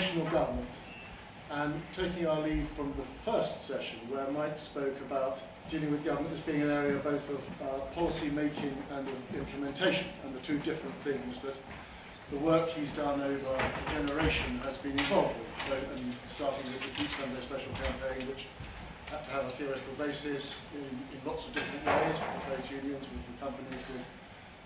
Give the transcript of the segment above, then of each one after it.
relational government, and taking our lead from the first session where Mike spoke about dealing with government as being an area both of policy making and of implementation, and the two different things that the work he's done over a generation has been involved with, and starting with the Keep Sunday Special campaign, which had to have a theoretical basis in lots of different ways, with the trades unions, with the companies, with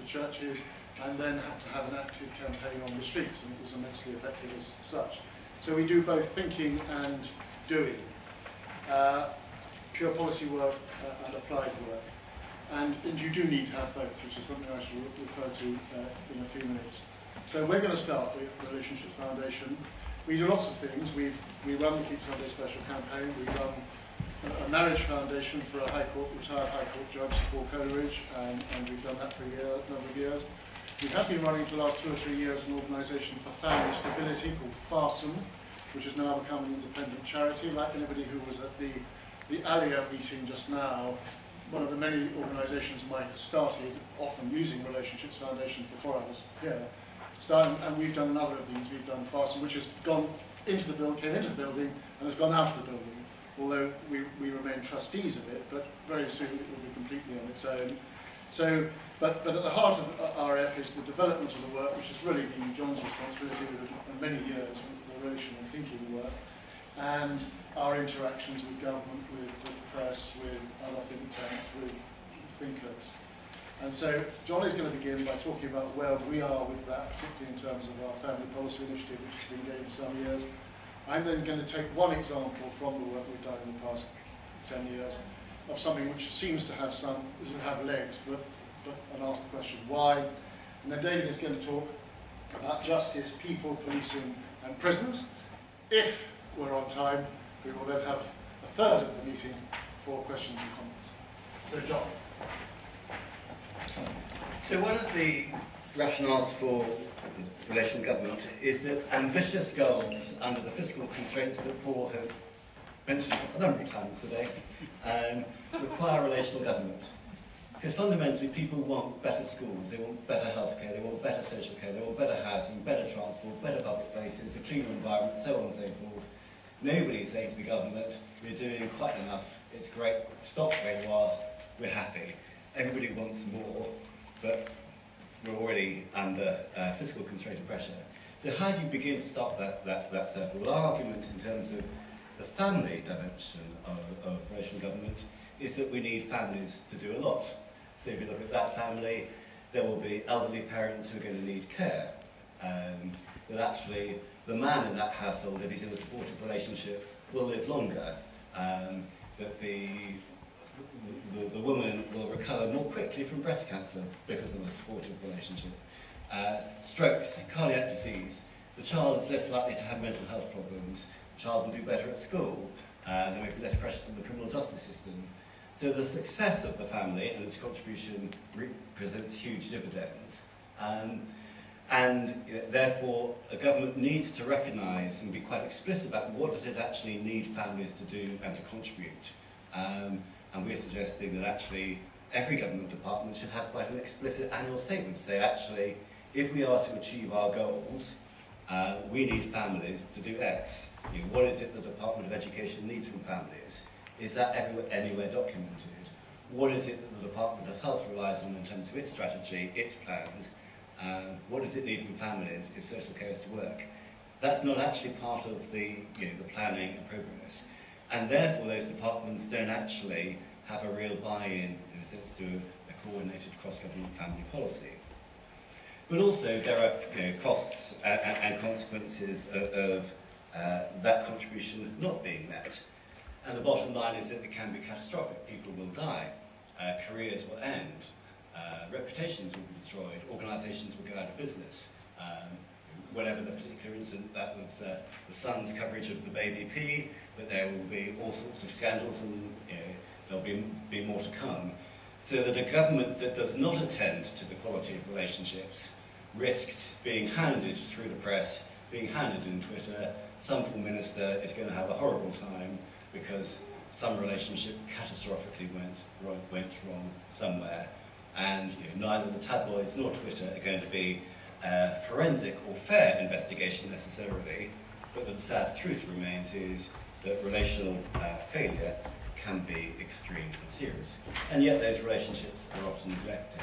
the churches, and then had to have an active campaign on the streets, and it was immensely effective as such. So we do both thinking and doing, pure policy work and applied work. And you do need to have both, which is something I shall refer to in a few minutes. So we're going to start with the Relationships Foundation. We do lots of things. We run the Keep Sunday Special campaign. We run a marriage foundation for a retired High Court judge, Paul Coleridge, and we've done that for a number of years. We have been running for the last 2 or 3 years an organisation for family stability called FARSOM, which has now become an independent charity. Like anybody who was at the ALIA meeting just now, one of the many organisations Mike has started, often using Relationships Foundation before I was here, and we've done another of these. We've done FARSOM, which has gone into the building, came into the building, and has gone out of the building. Although we remain trustees of it, but very soon it will be completely on its own. So, but at the heart of RF is the development of the work, which has really been John's responsibility over many years, the relational thinking work, and our interactions with government, with the press, with other think tanks, with thinkers. And so John is going to begin by talking about where we are with that, particularly in terms of our family policy initiative, which has been going for some years. I'm then going to take one example from the work we've done in the past 10 years of something which seems to have legs, and ask the question why. And then David is going to talk about justice, people, policing, and prisons. If we're on time, we will then have a third of the meeting for questions and comments. So, John. So one of the rationales for relational government is that ambitious goals under the fiscal constraints that Paul has mentioned a number of times today require relational government. Because fundamentally people want better schools, they want better healthcare, they want better social care, they want better housing, better transport, better public places, a cleaner environment, so on and so forth. Nobody's saying to the government, we're doing quite enough, it's great, stop where you are, we're happy. Everybody wants more, but we're already under fiscal constraint and pressure. So how do you begin to stop that circle? Well, our argument in terms of the family dimension of relational government is that we need families to do a lot. So if you look at that family, there will be elderly parents who are going to need care. That actually the man in that household, if he's in a supportive relationship, will live longer. That the woman will recover more quickly from breast cancer because of a supportive relationship. Strokes, cardiac disease, the child is less likely to have mental health problems, the child will do better at school, there may be less pressures in the criminal justice system. So the success of the family and its contribution represents huge dividends. And therefore, a government needs to recognise and be quite explicit about what does it actually need families to do and to contribute. And we're suggesting that actually every government department should have quite an explicit annual statement to say, actually, if we are to achieve our goals, we need families to do X. What is it the Department of Education needs from families? Is that anywhere documented? What is it that the Department of Health relies on in terms of its strategy, its plans? What does it need from families if social care is to work? That's not actually part of the planning and progress. And therefore those departments don't actually have a real buy-in, in a sense, to a coordinated cross-government family policy. But also there are costs and consequences of that contribution not being met. And the bottom line is that it can be catastrophic. People will die, careers will end, reputations will be destroyed, organisations will go out of business. Whatever the particular incident, that was the Sun's coverage of the baby P, but there will be all sorts of scandals and there'll be more to come. So that a government that does not attend to the quality of relationships risks being hounded through the press, being hounded in Twitter. Some poor minister is going to have a horrible time because some relationship catastrophically went wrong somewhere. And neither the tabloids nor Twitter are going to be forensic or fair investigation necessarily. but the sad truth remains is that relational failure can be extreme and serious, and yet those relationships are often neglected.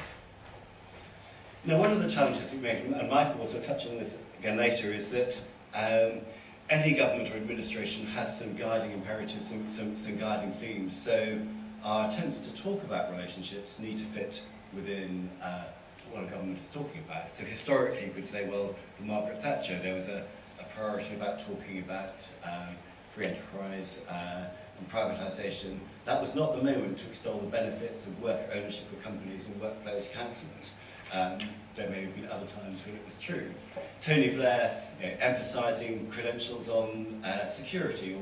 Now, one of the challenges we make, and Michael will also touch on this again later, is that any government or administration has some guiding imperatives, some guiding themes. So our attempts to talk about relationships need to fit within what a government is talking about. So historically, you could say, well, for Margaret Thatcher, there was a priority about talking about free enterprise and privatisation. That was not the moment to extol the benefits of worker ownership of companies and workplace councillors. There may have been other times when it was true. Tony Blair, emphasising credentials on security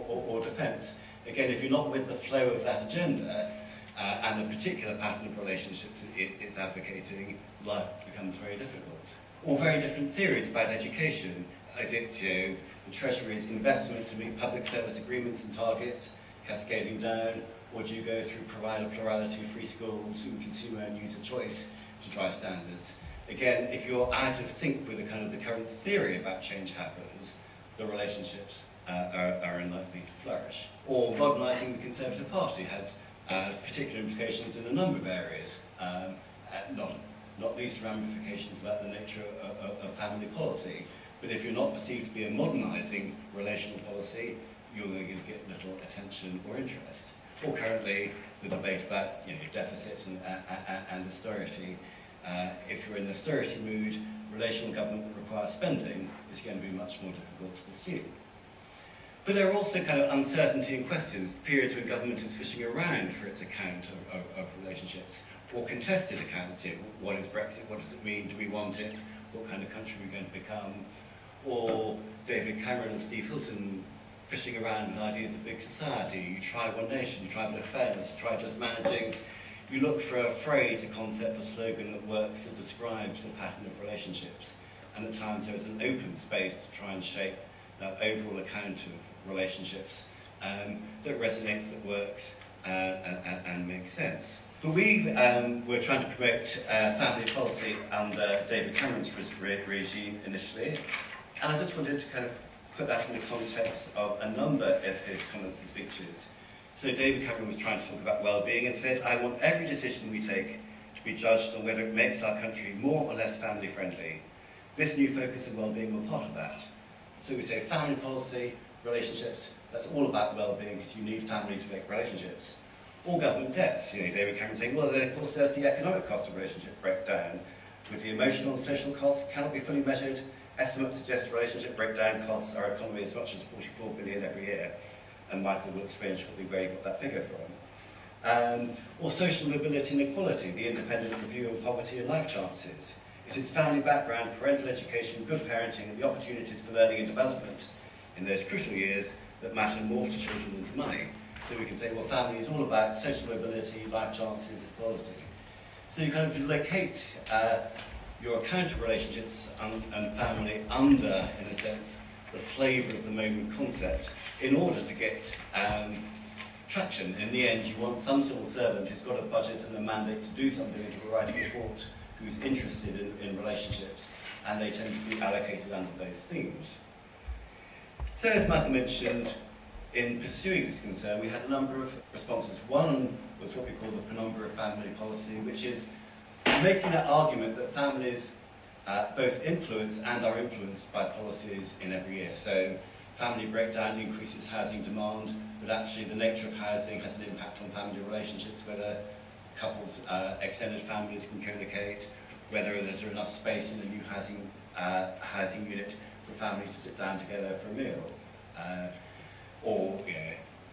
or defence. Again, if you're not with the flow of that agenda and the particular pattern of relationships it's advocating, life becomes very difficult. Or very different theories about education. Is it the Treasury's investment to meet public service agreements and targets, cascading down, or do you go through provider plurality, free schools, and consumer and user choice to drive standards? Again, if you're out of sync with the current theory about change happens, the relationships are unlikely to flourish. Or modernising the Conservative Party has particular implications in a number of areas, not least ramifications about the nature of family policy. But if you're not perceived to be a modernising relational policy, you're going to get little attention or interest. Or currently, the debate about deficit and austerity. If you're in an austerity mood, relational government that requires spending is going to be much more difficult to pursue. But there are also uncertainty and questions, periods when government is fishing around for its account of relationships, or contested accounts. What is Brexit? What does it mean? Do we want it? What kind of country are we going to become? Or David Cameron and Steve Hilton fishing around with ideas of big society. You try one nation, you try a bit of fairness, you try just managing. You look for a phrase, a concept, a slogan that works, that describes the pattern of relationships. And at times there's an open space to try and shape that overall account of relationships that resonates, that works, and makes sense. But we were trying to promote family policy under David Cameron's regime initially. And I just wanted to put that in the context of a number of his comments and speeches. So David Cameron was trying to talk about well-being and said, I want every decision we take to be judged on whether it makes our country more or less family-friendly. This new focus on well-being was part of that. So we say family policy, relationships, that's all about well-being because you need family to make relationships. All government debts, David Cameron saying, well, then of course there's the economic cost of relationship breakdown, with the emotional and social costs cannot be fully measured. Estimates suggest relationship breakdown costs our economy as much as 44 billion every year, and Michael will explain shortly where he got that figure from. Or social mobility and equality, the independent review of poverty and life chances. It is family background, parental education, good parenting, and the opportunities for learning and development in those crucial years that matter more to children than to money. So we can say, well, family is all about social mobility, life chances, equality. So you locate your account of relationships and family under, in a sense, the flavour of the moment concept in order to get traction. In the end, you want some civil servant who's got a budget and a mandate to do something and to write a report, who's interested in relationships, and they tend to be allocated under those themes. So as Michael mentioned, in pursuing this concern, we had a number of responses. One was what we call the penumbra of family policy, which is making that argument that families both influence and are influenced by policies in every year. So family breakdown increases housing demand, but actually the nature of housing has an impact on family relationships, whether couples, extended families can co-locate, whether there's enough space in a new housing unit for families to sit down together for a meal. Or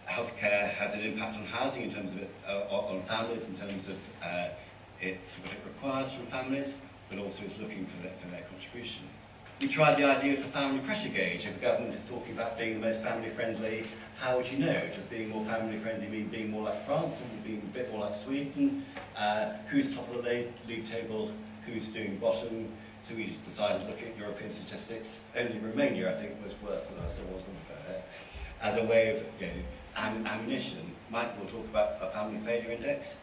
healthcare has an impact on housing in terms of on families, in terms of what it requires from families, but also is looking for their contribution. We tried the idea of the family pressure gauge. If a government is talking about being the most family-friendly, how would you know? Does being more family-friendly mean being more like France and being a bit more like Sweden? Who's top of the league table? Who's doing bottom? So we decided to look at European statistics. Only Romania, I think, was worse than us, or wasn't as a way of ammunition. Michael will talk about a family failure index.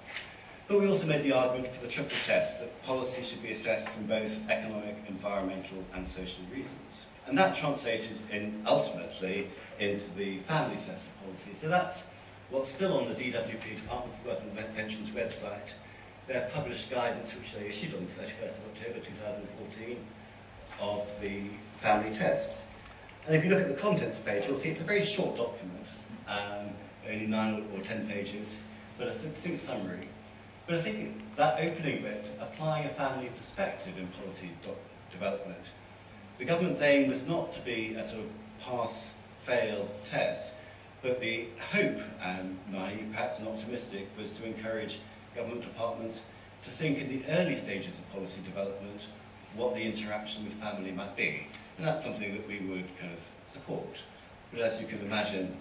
But we also made the argument for the triple test, that policy should be assessed from both economic, environmental and social reasons. And that translated ultimately into the family test policy. So that's what's still on the DWP, Department for Work and Pensions website. Their published guidance, which they issued on the 31st of October 2014, of the family test. And if you look at the contents page, you'll see it's a very short document, only 9 or 10 pages, but a succinct summary. But I think that opening bit, applying a family perspective in policy development, the government's aim was not to be a sort of pass-fail test, but the hope, and naive, perhaps and optimistic, was to encourage government departments to think in the early stages of policy development what the interaction with family might be. And that's something that we would kind of support. But as you can imagine,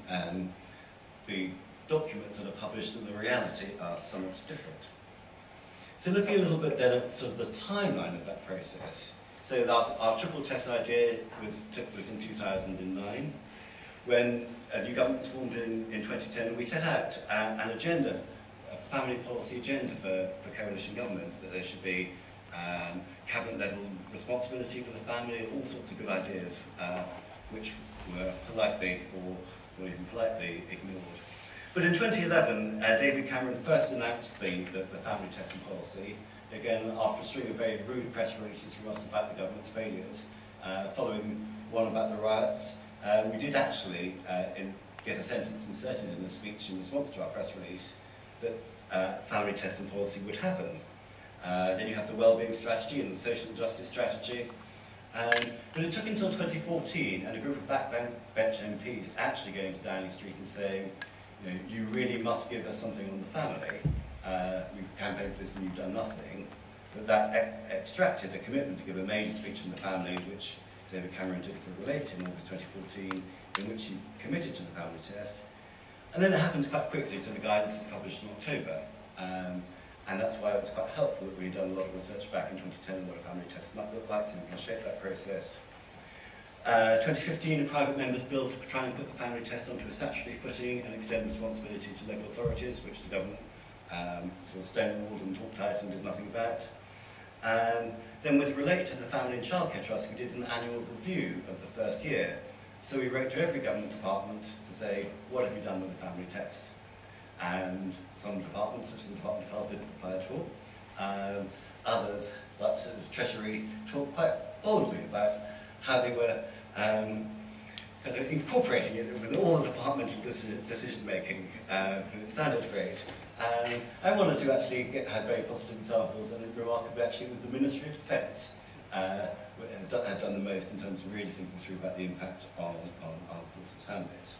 the documents that are published and the reality are somewhat different. So looking a little bit then at sort of the timeline of that process. So our triple test idea was in 2009, when a new government was formed in 2010, and we set out an agenda, a family policy agenda for coalition government, that there should be cabinet-level responsibility for the family, and all sorts of good ideas, which were politely or even politely ignored. But in 2011, David Cameron first announced the family testing policy, again after a string of very rude press releases from us about the government's failures, following one about the riots. We did actually get a sentence inserted in the speech in response to our press release that family testing policy would happen. Then you have the wellbeing strategy and the social justice strategy. But it took until 2014 and a group of backbench MPs actually going to Downing Street and saying, you really must give us something on the family. We've campaigned for this and you've done nothing. But that extracted a commitment to give a major speech on the family, which David Cameron did for Relate in August 2014, in which he committed to the family test. And then it happens quite quickly, so the guidance is published in October. And that's why it was quite helpful that we'd done a lot of research back in 2010 on what a family test might look like, so we can shape that process. 2015, a private member's bill to try and put the family test onto a statutory footing and extend responsibility to local authorities, which the government sort of stonewalled and talked out and did nothing about. Then with Relate to the Family and Childcare Trust, we did an annual review of the first year. So we wrote to every government department to say, what have you done with the family test? And some departments, such as the Department of Health, didn't reply at all. Others, like Treasury, talked quite boldly about how they were kind of incorporating it with all the departmental decision-making. It sounded great. I wanted to actually had very positive examples, and remarkably actually it was the Ministry of Defence had done the most in terms of really thinking through about the impact on armed forces families.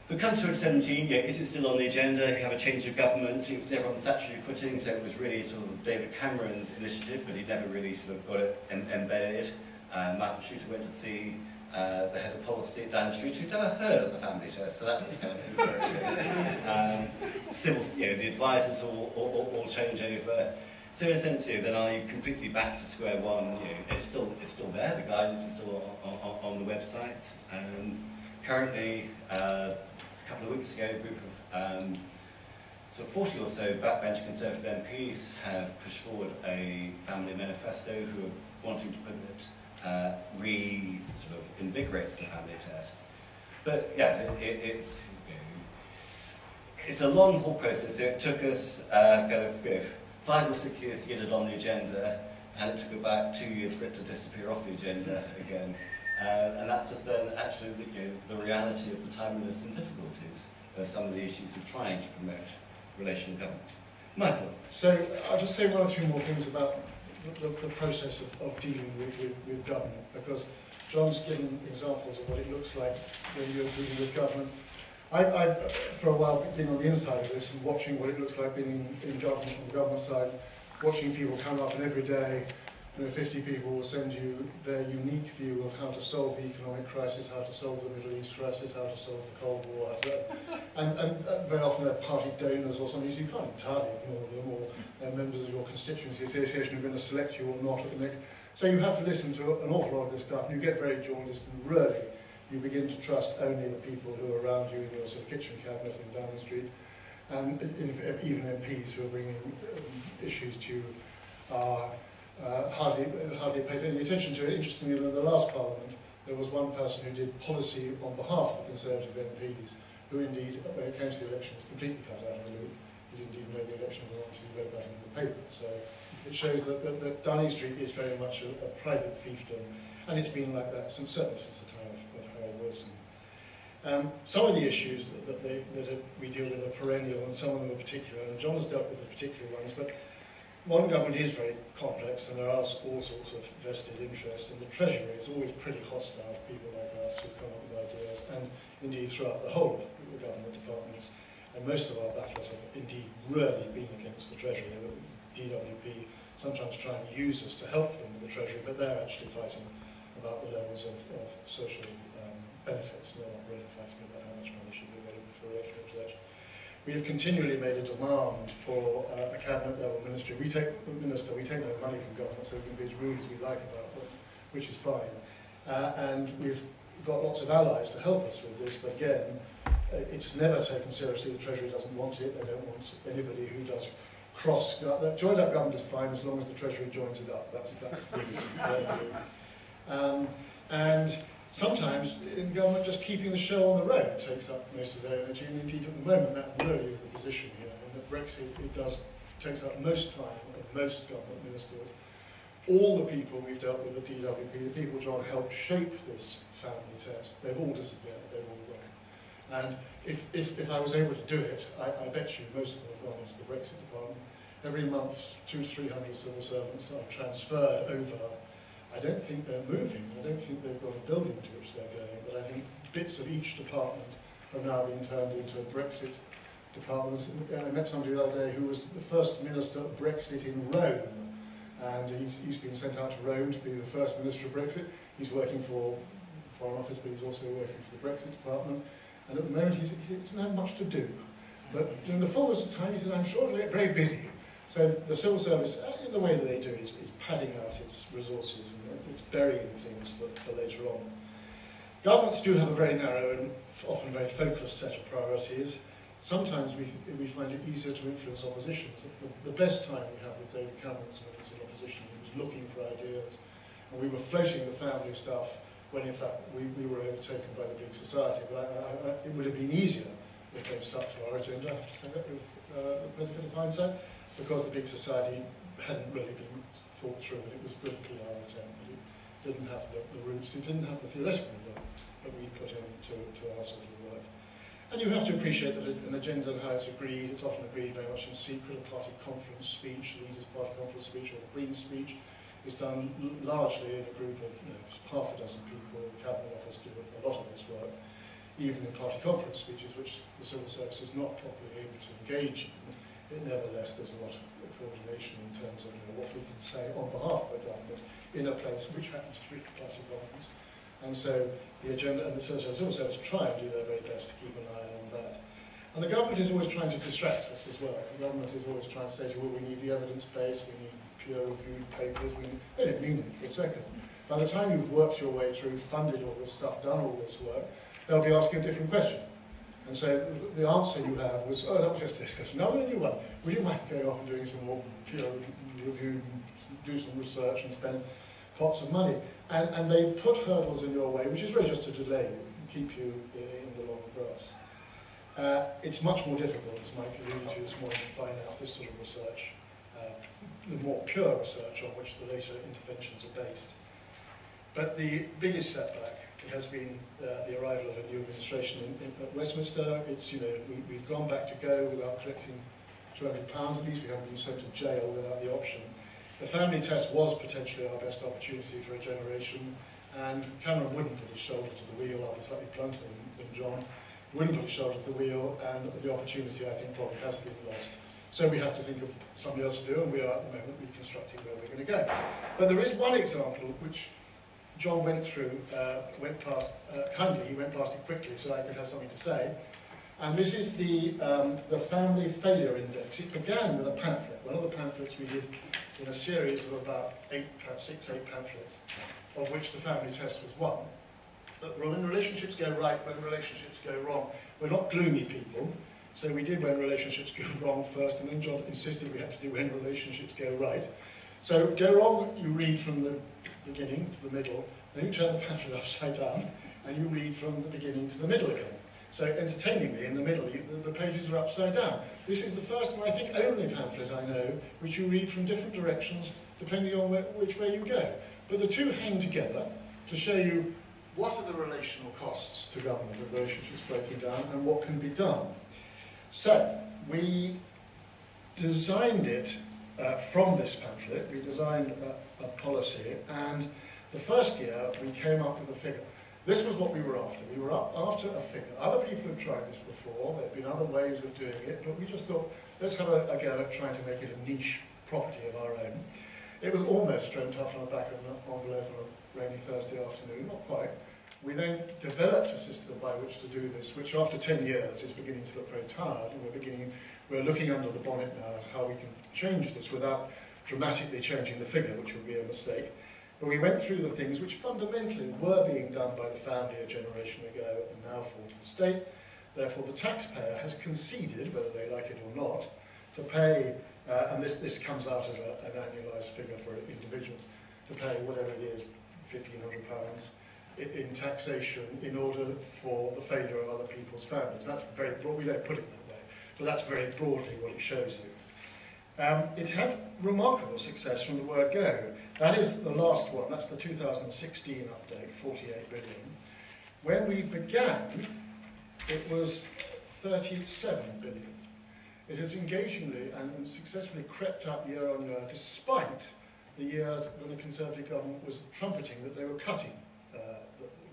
But come to 2017, is it still on the agenda? You have a change of government. It was never on statutory footing, so it was really sort of David Cameron's initiative, but he never really sort of got it embedded. Michael Shooter went to see the head of policy at Downing Street, who'd never heard of the family test, so that was kind of encouraging. The advisors all change over. So in a sense, then are you completely back to square one? It's still there. The guidance is still on the website. Currently, a couple of weeks ago, a group of so 40 or so backbench Conservative MPs have pushed forward a family manifesto who are wanting to put it, sort of invigorate the family test. But yeah, it's a long haul process. So it took us kind of 5 or 6 years to get it on the agenda, and it took about 2 years for it to disappear off the agenda again. And that's just then actually the reality of the timeliness and difficulties of some of the issues of trying to promote relational government. Michael? So I'll just say 1 or 2 more things about the process of dealing with government, because John's given examples of what it looks like when you're dealing with government. I've for a while been on the inside of this and watching what it looks like being in government on the government side, watching people come up, and every day 50 people will send you their unique view of how to solve the economic crisis, how to solve the Middle East crisis, how to solve the Cold War, and very often they're party donors or something, so you can't entirely ignore them, or they're members of your constituency association who are going to select you or not at the next. So you have to listen to an awful lot of this stuff, and you get very jaundiced, and really you begin to trust only the people who are around you in your sort of kitchen cabinet in Downing Street, and even MPs who are bringing issues to you are hardly paid any attention to it. Interestingly, in the last Parliament, there was one person who did policy on behalf of the Conservative MPs, who indeed, when it came to the election, was completely cut out of the loop. He didn't even know the election was on until he read about it in the paper. So it shows that Downing Street is very much a private fiefdom, and it's been like that certainly since the time of Harold Wilson. Some of the issues that we deal with are perennial, and some of them are particular, and John has dealt with the particular ones, but modern government is very complex, and there are all sorts of vested interests, and the Treasury is always pretty hostile to people like us who come up with ideas, and indeed throughout the whole of the government departments. And most of our battles have indeed really been against the Treasury. DWP sometimes try and use us to help them with the Treasury, but they're actually fighting about the levels of social benefits. They're not really fighting about how much money should be available for research. We have continually made a demand for a cabinet level ministry. We take no money from government, so we can be as rude as we like about them, which is fine. And we've got lots of allies to help us with this, but again, it's never taken seriously. The Treasury doesn't want it. They don't want anybody who does joined up government is fine as long as the Treasury joins it up. That's their view. And sometimes in government, just keeping the show on the road takes up most of their energy, and indeed at the moment that really is the position here. And at Brexit, takes up most time of most government ministers. All the people we've dealt with at DWP, the people John helped shape this family test, they've all disappeared, they've all gone. And if I was able to do it, I bet you most of them have gone into the Brexit department. Every month, 200-300 civil servants are transferred over. I don't think they're moving. I don't think they've got a building to which they're going, but I think bits of each department have now been turned into Brexit departments. I met somebody the other day who was the first minister of Brexit in Rome, and he's been sent out to Rome to be the first minister of Brexit. He's working for the Foreign Office, but he's also working for the Brexit department. And at the moment, he doesn't have much to do. But in the fullness of time, he said, I'm sure it'll get very busy. So the civil service, in the way that they do, is padding out its resources, and it's burying things for later on. Governments do have a very narrow and often very focused set of priorities. Sometimes we find it easier to influence oppositions. The best time we had with David Cameron when he was in opposition, he was looking for ideas, and we were floating the family stuff when in fact we were overtaken by the big society. But it would have been easier if they stuck to our agenda, I have to say that with the benefit of hindsight, because the big society hadn't really been thought through, and it was a good PR attempt, but it didn't have the roots, it didn't have the theoretical work that we put into our sort of work. And you have to appreciate that an agenda and how it's agreed, it's often agreed very much in secret. A party conference speech, the leader's party conference speech or the Queen's speech is done largely in a group of half a dozen people. The Cabinet Office do a lot of this work, even in party conference speeches, which the civil service is not properly able to engage in. Nevertheless, there's a lot of coordination in terms of what we can say on behalf of the government in a place which happens to be a party conference. And so the agenda and the civil service try and do their very best to keep an eye on that. And the government is always trying to distract us as well. The government is always trying to say to you, well, we need the evidence base, we need peer-reviewed papers. They don't mean it for a second. By the time you've worked your way through, funded all this stuff, done all this work, they'll be asking a different question. And so the answer you have was, oh, that was just a discussion. No, a new one. Would you mind going off and doing some more peer review, do some research and spend pots of money? And they put hurdles in your way, which is really just to delay you, keep you in the long grass. It's much more difficult, as Mike alluded to this morning, to finance this sort of research, the more pure research on which the later interventions are based. But the biggest setback has been the arrival of a new administration at Westminster. It's, we've gone back to go without collecting £200, at least we haven't been sent to jail without the option. The family test was potentially our best opportunity for a generation, and Cameron wouldn't put his shoulder to the wheel. I'll be slightly blunter than John. Wouldn't put his shoulder to the wheel, and the opportunity, I think, probably has been lost. So we have to think of something else to do, and we are at the moment reconstructing where we're going to go. But there is one example which John went past kindly. He went past it quickly, so I could have something to say. And this is the Family Failure Index. It began with a pamphlet, one of the pamphlets we did in a series of about 6, 8 pamphlets, of which the family test was one. But when relationships go right, when relationships go wrong, we're not gloomy people. So we did when relationships go wrong first, and then John insisted we had to do when relationships go right. So go on, you read from the beginning to the middle, then you turn the pamphlet upside down, and you read from the beginning to the middle again. So entertainingly, in the middle, the pages are upside down. This is the first and I think only pamphlet I know which you read from different directions depending on which way you go. But the two hang together to show you what are the relational costs to government of relationships breaking down and what can be done. So we designed it from this pamphlet. We designed a policy, and the first year we came up with a figure. This was what we were after. We were after a figure. Other people had tried this before. There had been other ways of doing it, but we just thought, let's have a go at trying to make it a niche property of our own. It was almost dreamt up on the back of an envelope on a rainy Thursday afternoon, not quite. We then developed a system by which to do this, which after 10 years is beginning to look very tired, and we're looking under the bonnet now at how we can change this without dramatically changing the figure, which would be a mistake. But we went through the things which fundamentally were being done by the family a generation ago and now fall to the state. Therefore, the taxpayer has conceded, whether they like it or not, to pay, and this comes out as an annualised figure for individuals, to pay whatever it is, £1,500 in taxation in order for the failure of other people's families. That's very broad, we don't put it that way, but that's very broadly what it shows you. It had remarkable success from the word go. That is the last one, that's the 2016 update, 48 billion. When we began, it was 37 billion. It has engagingly and successfully crept up year on year, despite the years when the Conservative government was trumpeting that they were cutting the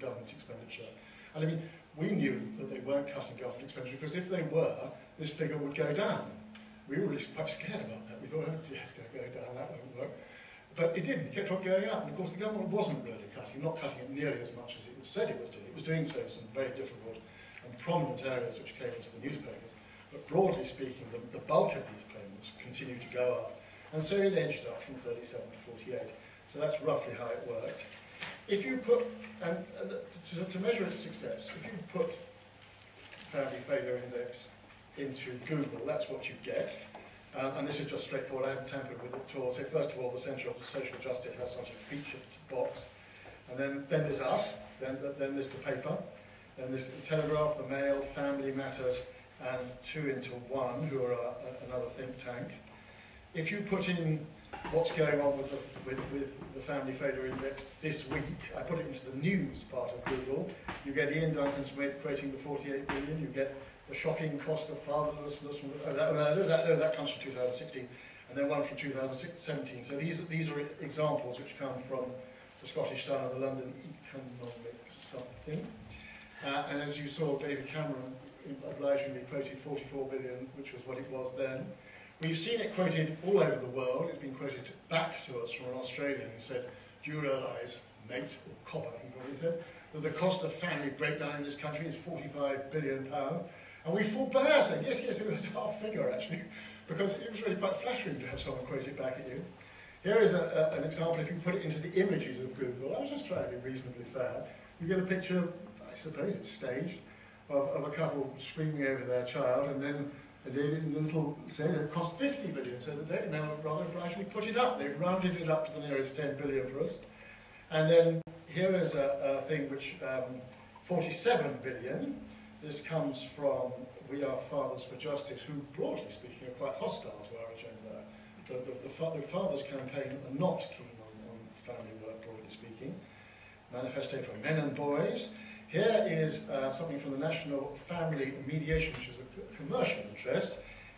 government expenditure. And I mean, we knew that they weren't cutting government expenditure, because if they were, this figure would go down. We were really quite scared about that. We thought, oh dear, it's going to go down, that won't work. But it didn't, it kept on going up. And of course the government wasn't really cutting, not cutting it nearly as much as it said it was doing. It was doing so in some very difficult and prominent areas which came into the newspapers. But broadly speaking, the bulk of these payments continued to go up. And so it edged up from 37 to 48. So that's roughly how it worked. If you put, to measure its success, if you put Family Failure Index into Google, that's what you get. And this is just straightforward, I haven't tampered with it at all. So first of all, the Centre for Social Justice has such a featured box. And then there's us, then there's the paper, then there's the Telegraph, the Mail, Family Matters, and 2 into 1, who are another think tank. If you put in what's going on with the Family Failure Index this week, I put it into the news part of Google, you get Ian Duncan Smith quoting the 48 billion, you get the shocking cost of fatherlessness, that comes from 2016, and then one from 2017. So these are examples which come from the Scottish Sun and the London Economic something. And as you saw, David Cameron obligingly quoted 44 billion, which was what it was then. We've seen it quoted all over the world. It's been quoted back to us from an Australian who said, do you realise, mate, or copper, I think what he said, that the cost of family breakdown in this country is £45 billion. And we forbear saying, yes, it was a tough figure actually, because it was really quite flattering to have someone quote it back at you. Here is an example. If you put it into the images of Google, I was just trying to be reasonably fair, you get a picture, I suppose it's staged, of a couple screaming over their child, and then the little saying it cost 50 billion, so the Daily Mail rather obligingly put it up. They've rounded it up to the nearest 10 billion for us. And then here is a thing which, 47 billion. This comes from We Are Fathers for Justice, who, broadly speaking, are quite hostile to our agenda. The Fathers campaign are not keen on family work, broadly speaking. Manifesto for Men and Boys. Here is something from the National Family Mediation, which is a commercial interest,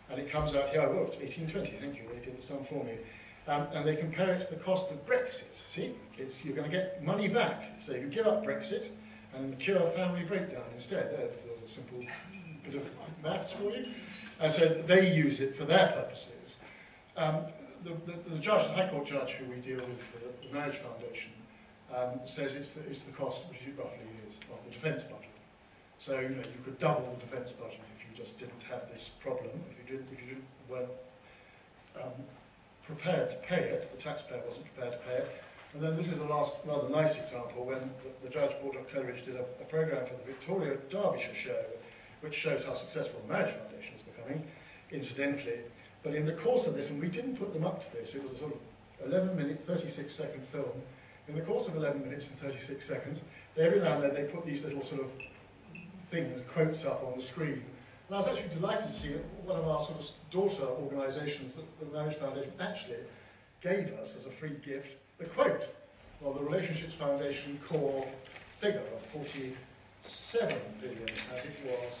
and it comes out here, oh, it's 1820, thank you, they did some for me. And they compare it to the cost of Brexit. See, you're going to get money back. So if you give up Brexit and cure family breakdown instead, there's a simple bit of maths for you. And so they use it for their purposes. The judge, the High Court judge who we deal with for the Marriage Foundation, says it's the cost, which it roughly is, of the defence budget. So you could double the defence budget if you just didn't have this problem. If you weren't prepared to pay it, the taxpayer wasn't prepared to pay it. And then this is the last rather nice example when the judge, Paul Coleridge, did a programme for the Victoria Derbyshire show, which shows how successful the Marriage Foundation is becoming, incidentally. But in the course of this, and we didn't put them up to this, it was a sort of 11-minute, 36-second film. In the course of 11 minutes and 36 seconds, every now and then they put these little sort of things, quotes up on the screen. And I was actually delighted to see one of our sort of daughter organisations, the Marriage Foundation, actually gave us as a free gift the quote. Well, the Relationships Foundation core figure of 47 billion as it was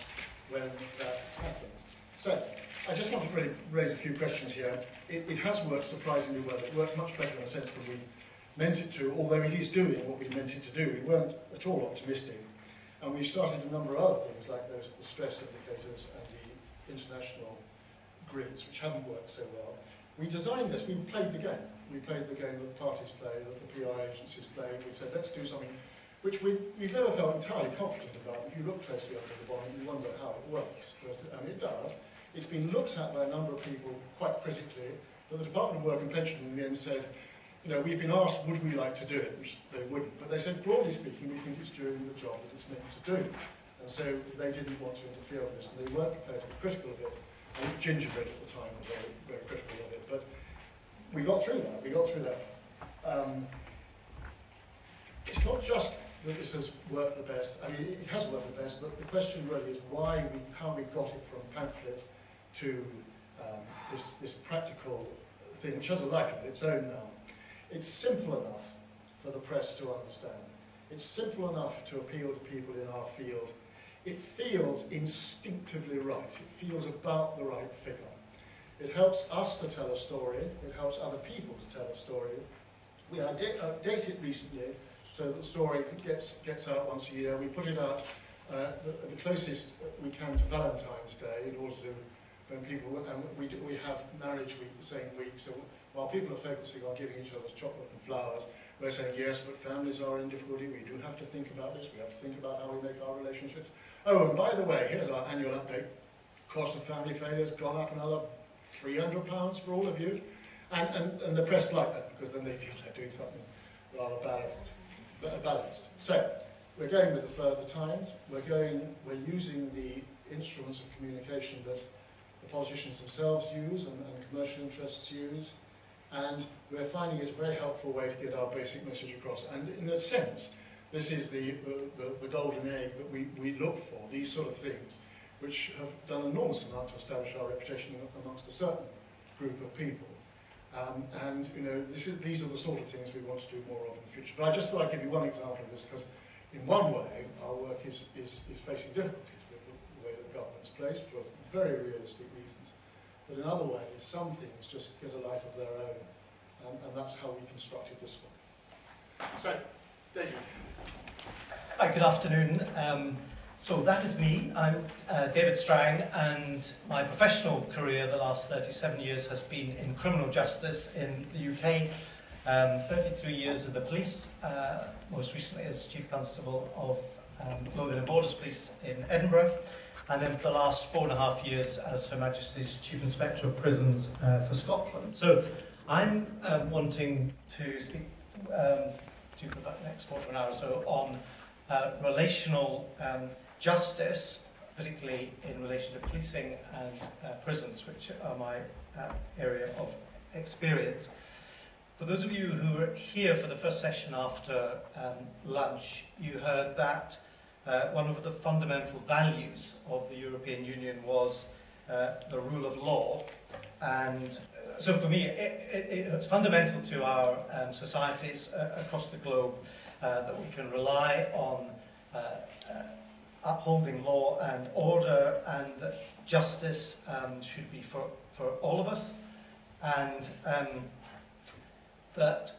when that happened. So, I just want to really raise a few questions here. It has worked surprisingly well. It worked much better in the sense that we meant it to, although it is doing what we meant it to do. We weren't at all optimistic. And we started a number of other things, like the stress indicators and the international grids, which haven't worked so well. We designed this, we played the game. We played the game that the parties play, that the PR agencies play. We said, let's do something which we've never felt entirely confident about. If you look closely under the bonnet, you wonder how it works. But it does. It's been looked at by a number of people quite critically, but the Department of Work and Pension in the end said, you know, we've been asked, would we like to do it, which they wouldn't. But they said, broadly speaking, we think it's doing the job that it's meant to do. And so they didn't want to interfere with this, and they weren't prepared to be critical of it. I think Gingerbread at the time was very, very critical of it. But we got through that. We got through that. It's not just that this has worked the best. I mean, it has worked the best, but the question really is how we got it from pamphlet to this practical thing, which has a life of its own now. It's simple enough for the press to understand. It's simple enough to appeal to people in our field. It feels instinctively right. It feels about the right figure. It helps us to tell a story. It helps other people to tell a story. We update it recently so that the story gets out once a year. We put it out the closest we can to Valentine's Day in order to, when people, and we have Marriage Week the same week, so while people are focusing on giving each other chocolate and flowers, we're saying, yes, but families are in difficulty, we do have to think about this, we have to think about how we make our relationships. Oh, and by the way, here's our annual update. Cost of family failure has gone up another £300 for all of you. And the press like that, because then they feel they're doing something rather balanced. So, we're going with the flow of the times, we're using the instruments of communication that the politicians themselves use and commercial interests use, and we're finding it a very helpful way to get our basic message across. And in a sense, this is the golden egg that we look for, these sort of things, which have done an enormous amount to establish our reputation amongst a certain group of people. And you know, these are the sort of things we want to do more of in the future. But I just thought I'd give you one example of this, because in one way, our work is facing difficulties with the way that government's placed for very realistic reasons. But in other ways, some things just get a life of their own, and that's how we constructed this one. So, David. Hi, good afternoon. So that is me. I'm David Strang, and my professional career the last 37 years has been in criminal justice in the UK. 33 years in the police, most recently as Chief Constable of Lothian and Borders Police in Edinburgh, and then for the last 4.5 years as Her Majesty's Chief Inspector of Prisons for Scotland. So I'm wanting to speak for about the next quarter of an hour or so on relational justice, particularly in relation to policing and prisons, which are my area of experience. For those of you who were here for the first session after lunch, you heard that one of the fundamental values of the European Union was the rule of law. And so for me, it's fundamental to our societies across the globe that we can rely on upholding law and order, and that justice should be for all of us, and that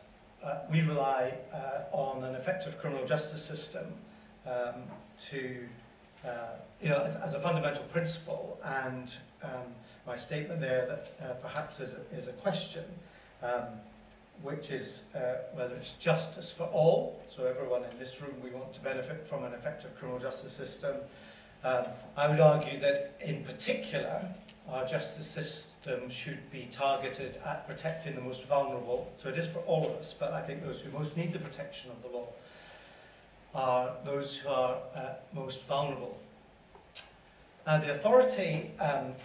we rely on an effective criminal justice system to, as a fundamental principle. And my statement there that perhaps is a question, which is whether it's justice for all. So everyone in this room, we want to benefit from an effective criminal justice system. I would argue that in particular, our justice system should be targeted at protecting the most vulnerable. So it is for all of us, but I think those who most need the protection of the law are those who are most vulnerable. The authority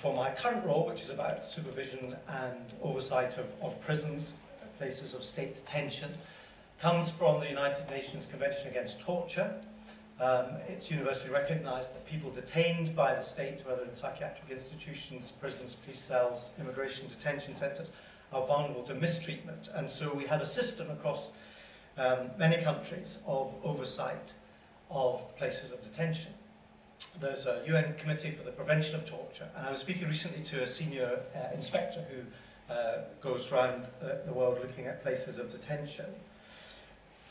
for my current role, which is about supervision and oversight of prisons, places of state detention comes from the United Nations Convention Against Torture. It's universally recognised that people detained by the state, whether in psychiatric institutions, prisons, police cells, immigration detention centres, are vulnerable to mistreatment. And so we have a system across many countries of oversight of places of detention. There's a UN Committee for the Prevention of Torture, and I was speaking recently to a senior inspector who goes around the world looking at places of detention.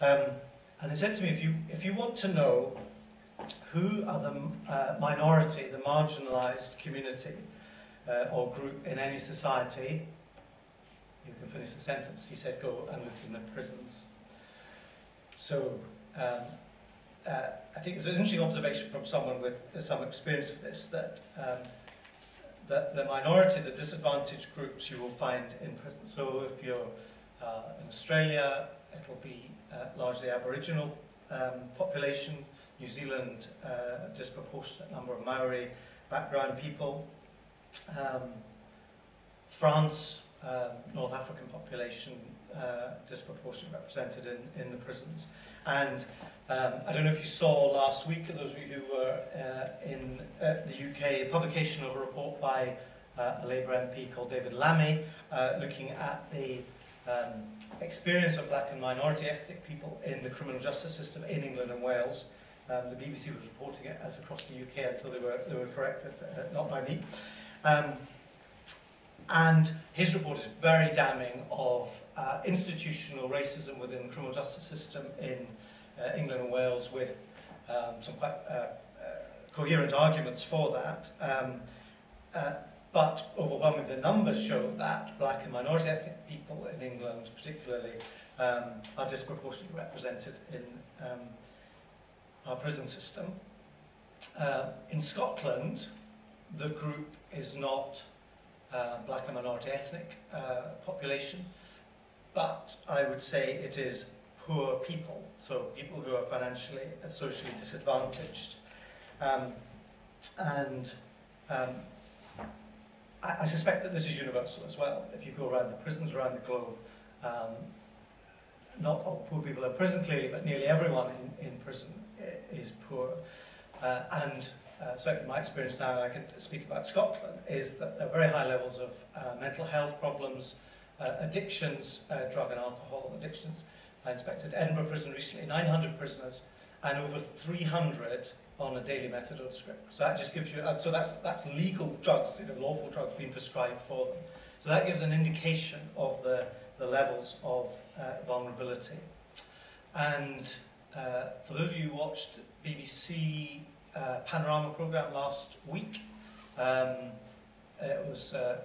And they said to me, if you want to know who are the minority, the marginalised community or group in any society, you can finish the sentence. He said, go and look in the prisons. So I think it's an interesting observation from someone with some experience of this, that the minority, the disadvantaged groups you will find in prison. So if you're in Australia, it'll be largely Aboriginal population. New Zealand, a disproportionate number of Maori background people. France, North African population, disproportionately represented in the prisons. And I don't know if you saw last week, those of you who were in the UK, a publication of a report by a Labour MP called David Lammy, looking at the experience of black and minority ethnic people in the criminal justice system in England and Wales. The BBC was reporting it as across the UK until they were corrected, not by me. And his report is very damning of institutional racism within the criminal justice system in England and Wales, with some quite coherent arguments for that. But overwhelmingly, the numbers show that black and minority ethnic people in England, particularly, are disproportionately represented in our prison system. In Scotland, the group is not black and minority ethnic population, but I would say it is poor people, so people who are financially and socially disadvantaged. I suspect that this is universal as well. If you go around the prisons around the globe, not all poor people in prison clearly, but nearly everyone in prison is poor. Certainly my experience now, and I can speak about Scotland, is that there are very high levels of mental health problems, addictions, drug and alcohol addictions. I inspected Edinburgh Prison recently, 900 prisoners, and over 300 on a daily methadone script. So that just gives you, so that's legal drugs, lawful drugs being prescribed for them. So that gives an indication of the levels of vulnerability. And for those of you who watched the BBC Panorama programme last week, it was a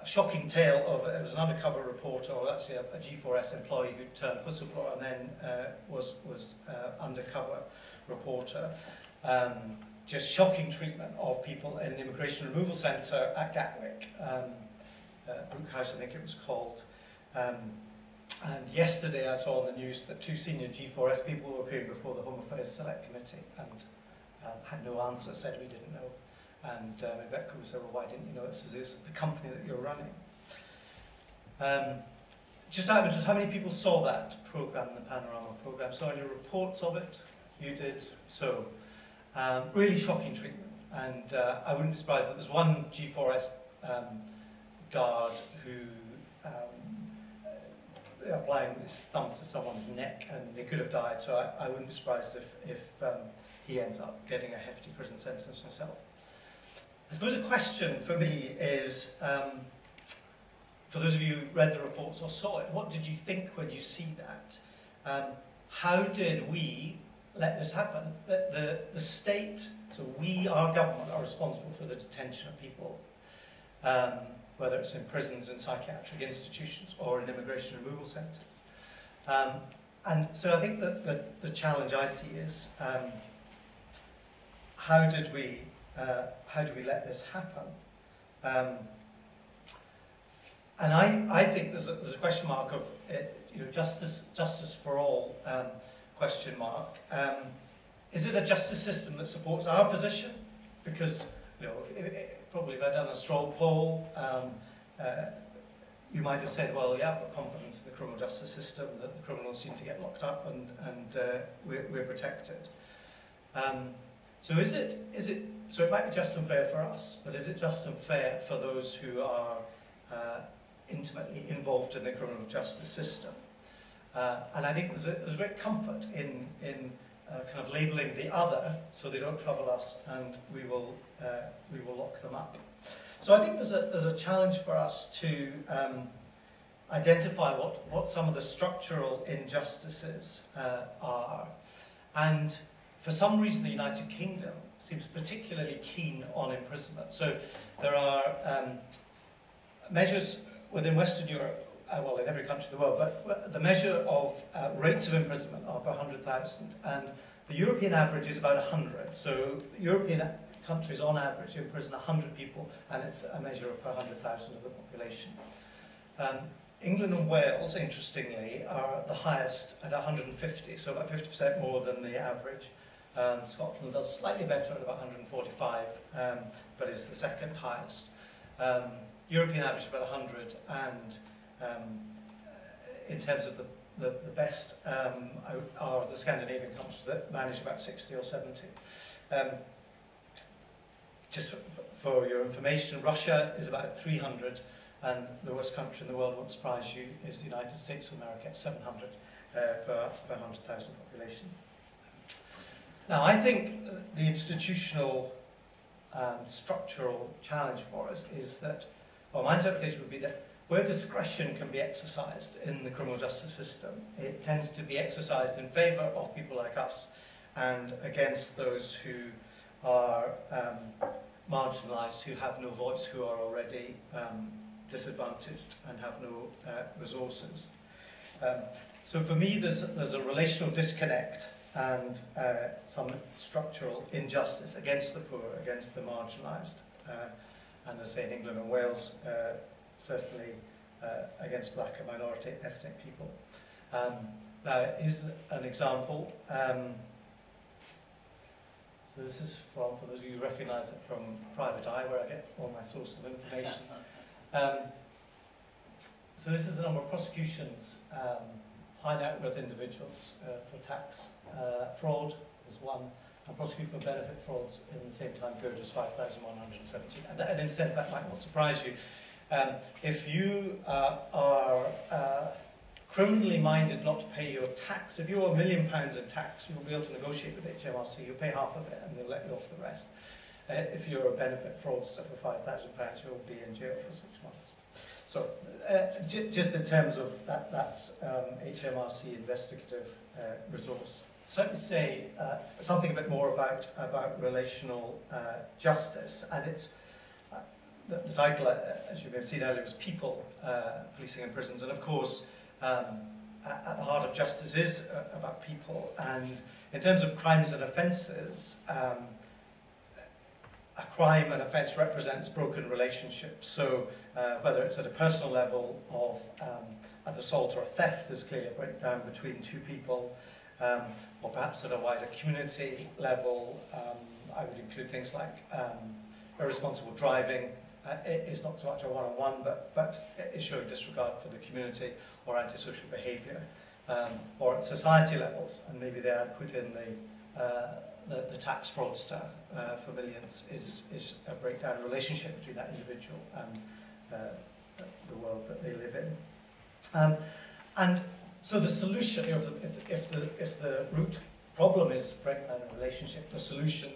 shocking tale of, it was an undercover reporter, or actually a G4S employee who turned whistleblower and then was undercover reporter. Just shocking treatment of people in an immigration removal centre at Gatwick, Brook House I think it was called. And yesterday I saw on the news that 2 senior G4S people were appearing before the Home Affairs Select Committee and had no answer, said we didn't know. And Rebecca was there, well, why didn't you know? This is the company that you're running. Just out of interest, how many people saw that programme, the Panorama programme? Saw any reports of it? You did. So, really shocking treatment. And I wouldn't be surprised that there's one G4S guard who applying his thumb to someone's neck and they could have died. So I wouldn't be surprised if he ends up getting a hefty prison sentence himself. I suppose a question for me is, for those of you who read the reports or saw it, what did you think when you see that? How did we let this happen? That the state, so we, our government, are responsible for the detention of people, whether it's in prisons, in psychiatric institutions, or in immigration removal centres. And so I think that the challenge I see is, how do we let this happen? And I think there's a question mark of justice for all, question mark. Is it a justice system that supports our position? Because probably if I'd done a straw poll, you might have said, well, yeah, I've got confidence in the criminal justice system, that the criminals seem to get locked up and we're protected. So so it might be just and fair for us, but is it just and fair for those who are intimately involved in the criminal justice system? And I think there's a great comfort in kind of labelling the other so they don't trouble us and we will lock them up. So I think there's a challenge for us to identify what some of the structural injustices are. And for some reason the United Kingdom seems particularly keen on imprisonment. So there are measures within Western Europe, well, in every country in the world, but the measure of rates of imprisonment are per 100,000, and the European average is about 100. So European countries, on average, imprison 100 people, and it's a measure of per 100,000 of the population. England and Wales, interestingly, are the highest at 150, so about 50% more than the average. Scotland does slightly better at about 145, but is the second highest. European average about 100, and in terms of the best are the Scandinavian countries that manage about 60 or 70. Just for your information, Russia is about 300, and the worst country in the world, won't surprise you, is the United States of America at 700 per 100,000 population. Now, I think the institutional structural challenge for us is that, well, my interpretation would be that where discretion can be exercised in the criminal justice system, it tends to be exercised in favour of people like us and against those who are marginalised, who have no voice, who are already disadvantaged and have no resources. So for me, there's a relational disconnect and some structural injustice against the poor, against the marginalised, and as I say in England and Wales, certainly against black and minority ethnic people. Now, here's an example. So this is for those of you who recognise it from Private Eye, where I get all my sources of information. So this is the number of prosecutions, high net worth individuals for tax fraud was one, and prosecuted for benefit frauds in the same time period was 5,170. And in a sense, that might not surprise you. If you are criminally minded not to pay your tax, if you owe £1 million in tax, you will be able to negotiate with HMRC. You'll pay half of it and they'll let you off the rest. If you're a benefit fraudster for £5,000, you'll be in jail for 6 months. So just in terms of that's HMRC investigative resource. So let me say something a bit more about relational justice, and it's the title, as you may have seen earlier, was People, Policing and Prisons, and of course at the heart of justice is about people, and in terms of crimes and offences, a crime and offence represents broken relationships. So whether it's at a personal level of an assault or a theft is clearly a breakdown between two people, or perhaps at a wider community level, I would include things like irresponsible driving. It is not so much a one-on-one, but it's showing disregard for the community or antisocial behaviour. Or at society levels, and maybe there I'd put in the tax fraudster for millions is a breakdown relationship between that individual and the world that they live in. And so the solution, if the root problem is breakdown in relationship, the solution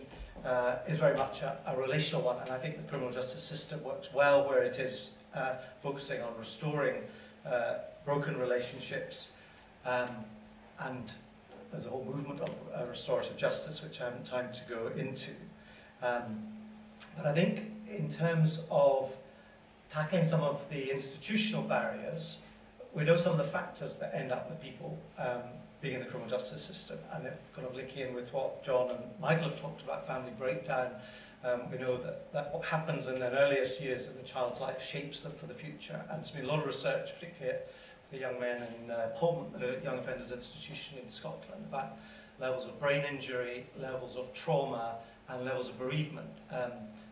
is very much a relational one, and I think the criminal justice system works well where it is focusing on restoring broken relationships, and there's a whole movement of restorative justice which I haven't time to go into. But I think in terms of tackling some of the institutional barriers, we know some of the factors that end up with people being in the criminal justice system, and it kind of link in with what John and Michael have talked about, family breakdown. We know that what happens in the earliest years of the child's life shapes them for the future, and there's been a lot of research, particularly at the young men in Pullman, the Young Offenders Institution in Scotland, about levels of brain injury, levels of trauma, and levels of bereavement.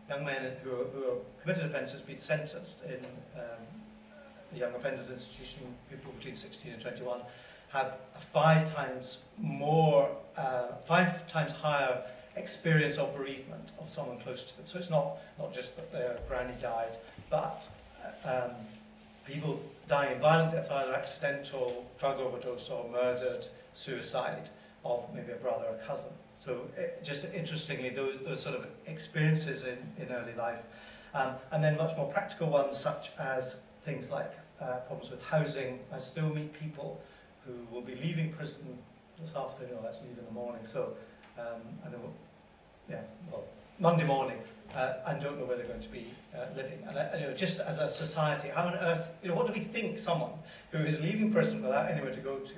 Young men who are committed offences being sentenced in the Young Offenders Institution, people between 16 and 21, have a 5 times higher experience of bereavement of someone close to them. So it's not just that their granny died, but people dying in violent death, either accidental, drug overdose or murdered, suicide of maybe a brother or cousin. So just interestingly, those sort of experiences in early life. And then much more practical ones, such as things like problems with housing. I still meet people who will be leaving prison this afternoon, or let's leave in the morning. So, and then Monday morning, and don't know where they're going to be living. And just as a society, how on earth, what do we think someone who is leaving prison without anywhere to go to,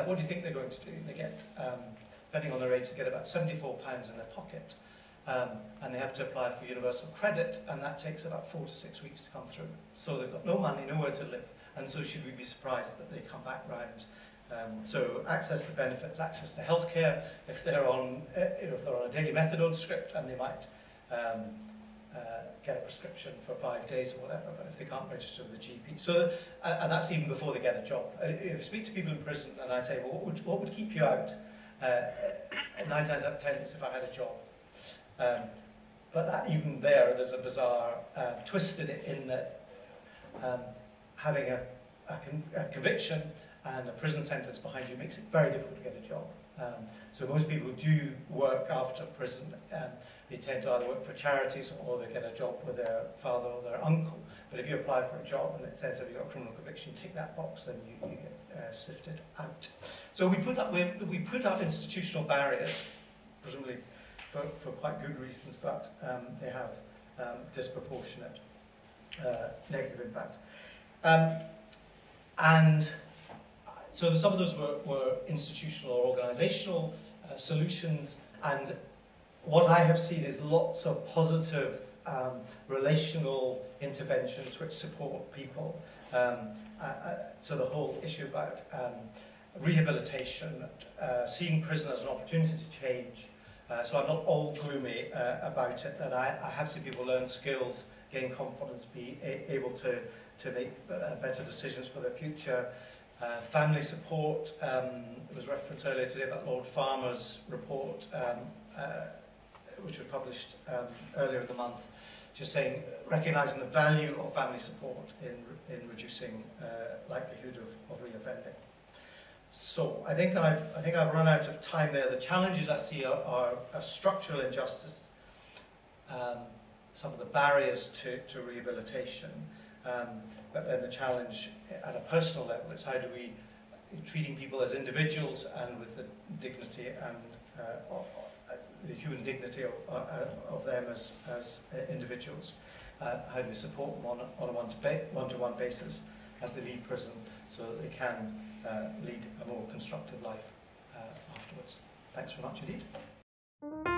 what do you think they're going to do? They get, depending on their age, they get about £74 in their pocket. And they have to apply for universal credit, and that takes about 4 to 6 weeks to come through. So they've got no money, nowhere to live, and so should we be surprised that they come back round? So access to benefits, access to healthcare, if they're on a daily methadone script, and they might get a prescription for 5 days or whatever, but if they can't register with a GP. So, and that's even before they get a job. If you speak to people in prison, and I say, well, what would keep you out? 9 times out of 10 it's if I had a job. But that even there's a bizarre twist in it, in that having a conviction and a prison sentence behind you makes it very difficult to get a job. So most people who do work after prison, they tend to either work for charities or they get a job with their father or their uncle. But if you apply for a job and it says if you've got a criminal conviction, tick that box, then you get sifted out. So we put up institutional barriers, presumably for quite good reasons, but they have disproportionate negative impact. And so some of those were institutional or organisational solutions, and what I have seen is lots of positive relational interventions which support people. So the whole issue about rehabilitation, seeing prison as an opportunity to change. So I'm not all gloomy about it, and I have seen people learn skills, gain confidence, be able to make better decisions for their future. Family support, there was reference earlier today about Lord Farmer's report, which was published earlier in the month, just saying, recognising the value of family support in reducing likelihood of reoffending. So I think I've run out of time there. The challenges I see are structural injustice, some of the barriers to rehabilitation, but then the challenge at a personal level is how do we, treating people as individuals and with the dignity and the human dignity of them as individuals, how do we support them on a one-to-one basis as they leave prison so that they can lead a more constructive life afterwards. Thanks very much indeed.